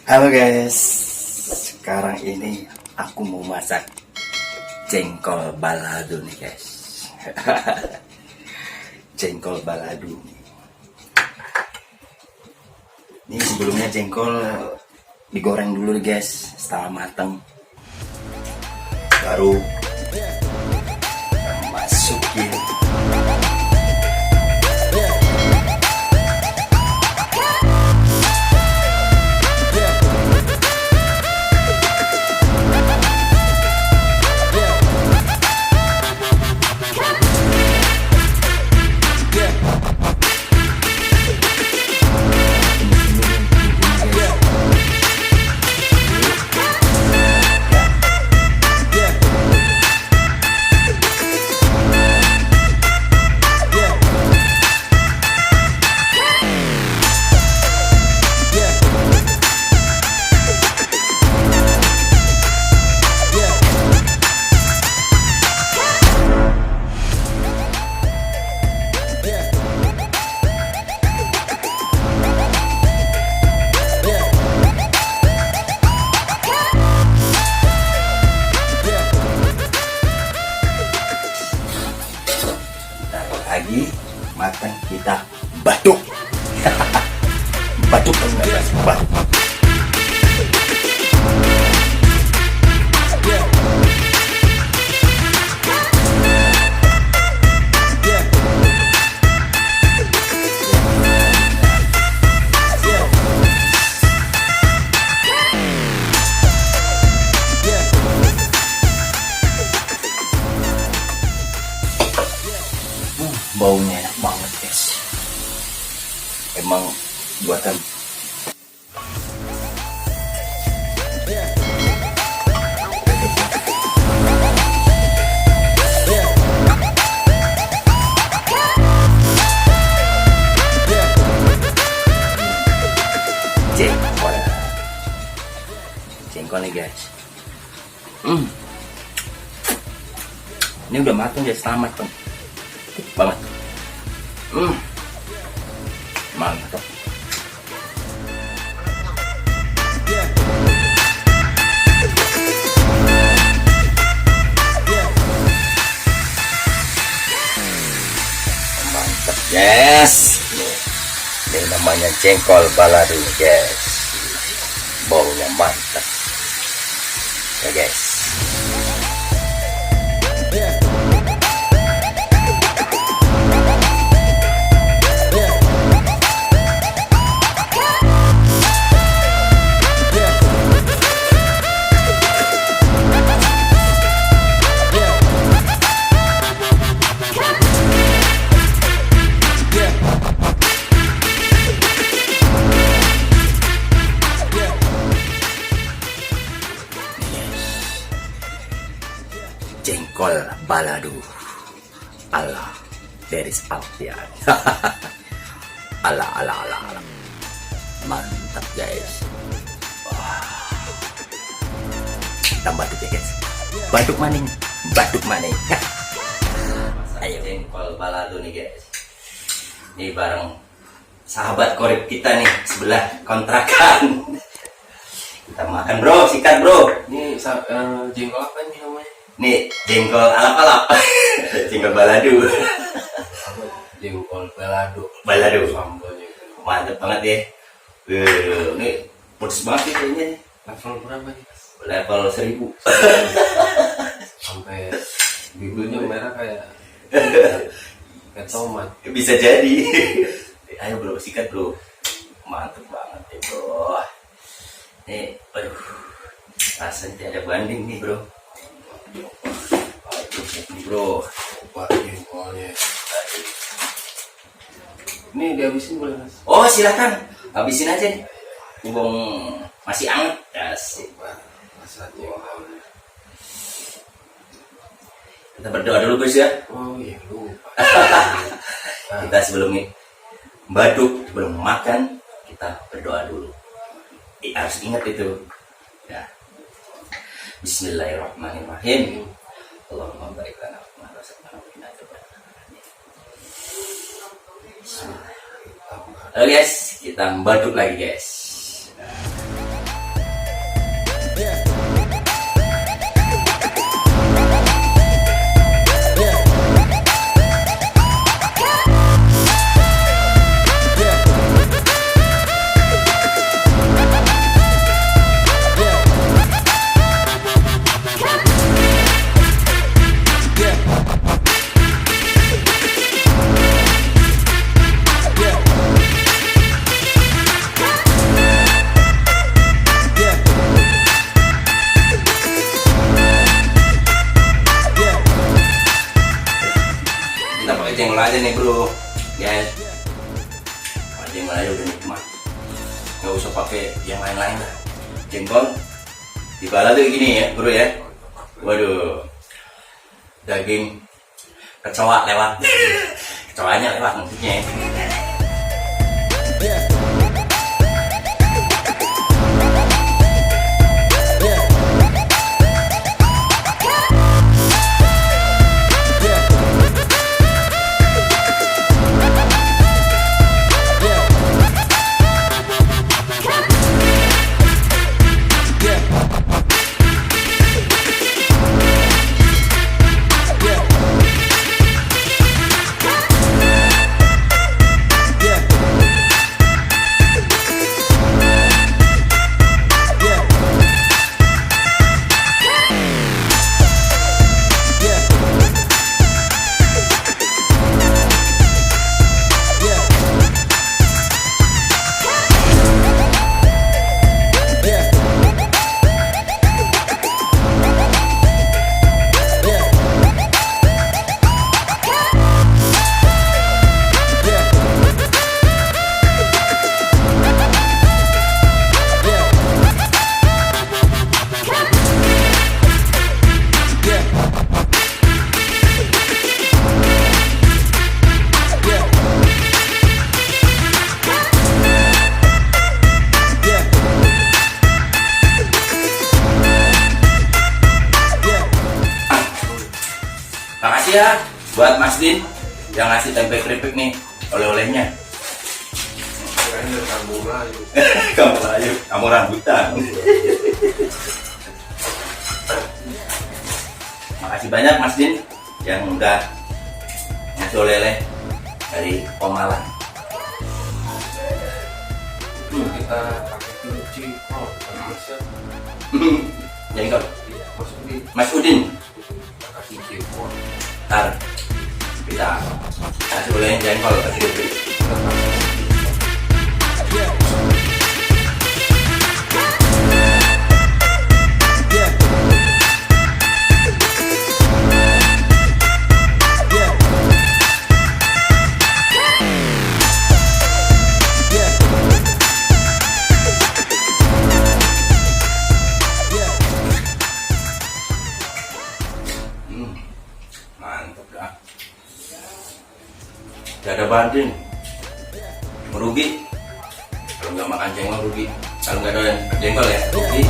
Halo guys, sekarang ini aku mau masak jengkol balado nih guys. Jengkol balado. Ini sebelumnya jengkol digoreng dulu nih guys, setengah mateng. Baru masukin lagi matang, kita batuk. Batuk enggak? Batuk. Baunya enak banget guys, emang buatan jengkol nih guys. Ini udah matang ya, setengah matang banget. Mantap. Mantap guys. Ini namanya jengkol balado guys. Baunya mantap ya guys. Jengkol balado ala Deris Alfian. ala mantap guys. Kita batuk ya guys, batuk maning. Ayo jengkol balado nih guys, ini bareng sahabat korek kita nih sebelah kontrakan. Kita makan bro, sikat bro. Ini jengkol apa nih namanya? Nih jengkol alap-alap. Jengkol balado. Jengkol balado. Sambalnya Mantap banget ya. Ini pedes banget sih kayaknya. level berapa nih? Level 1000. Sampai bibirnya merah kayak tomat. Bisa jadi. Ayo bro, sikat bro. Mantap banget ya bro. Nih, aduh, rasanya tidak ada banding nih bro. Nih bro, Coba jengkolnya. Ini dihabisin boleh mas? oh silakan, habisin aja nih. Mumpung masih anget. Asik. Masa jengkolnya. Kita berdoa dulu guys ya. Oh iya lupa. Kita sebelum baduk, sebelum makan, kita berdoa dulu. Harus ingat itu ya. Bismillahirrahmanirrahim. Allahumma barik lana wa razaqna wa qina adzabannar. Halo guys, kita baduk lagi guys. bro, guys. Jengkol aja udah nikmat, nggak usah pakai yang lain-lain lah. Jengkol dibala tuh gini ya bro ya. Waduh, daging kecoa lewat, kecoanya lewat maksudnya. Makasih ya buat Mas Din yang ngasih tempe keripik nih oleh-olehnya. Kayaknya kamu Melayu. Kamu Melayu, kamu rambutan. Makasih banyak Mas Din yang udah ngasih oleh-oleh dari Pomalan. Kita pakai film Ciko. Jengkol. Mas Udin. Mas Udin. Kasih Ciko. Ntar kita kasih oleh jengkol kasih keripik. Mantap dah. Gak ada banding, merugi. Kalau nggak makan jengkol rugi. Kalau nggak doyan jengkol ya rugi.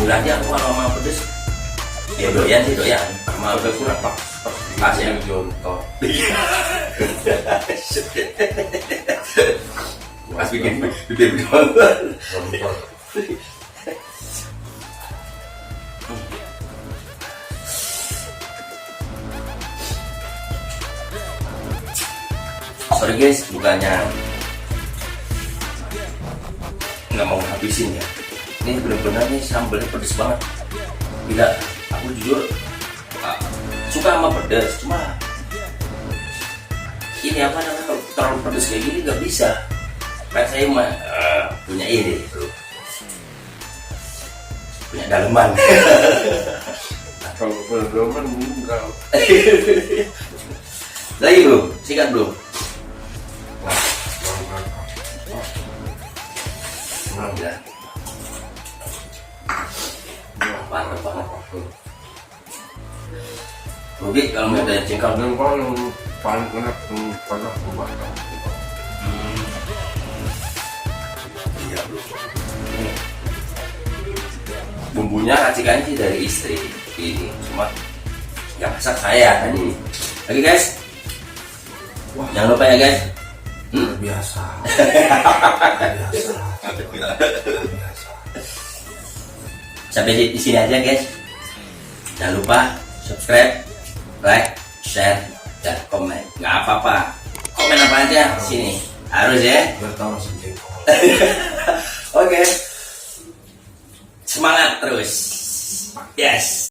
Aja aku kalau mau pedes ya doyan sih doyan mau udah kurang pas ya Jontor. pas bikin bibir jontor. Sorry guys, bukannya nggak mau habisin ya. Ini benar-benar nih sambalnya pedes banget. Gila, aku jujur suka sama pedas, cuma ini apa namanya kalau terlalu pedas kayak gini nggak bisa. Kan saya punya ide bro. punya daleman. Kalau berdoman meninggal. Lagi bro, sikat bro. Wah, Alhamdulillah. Mantap banget. Rugi kalau nggak ada jengkol. jengkol yang paling enak pernah kumakan. Iya bro. Bumbunya racikan sih dari istri ini, cuma yang masak saya tadi. Oke guys, Wah, jangan lupa ya guys. biasa. Biasa. Sampai di sini aja guys. Jangan lupa subscribe, like, share, dan komen. Nggak apa-apa, komen apa aja sini harus ya. Bertawa sejengkol. Oke, semangat terus. Yes.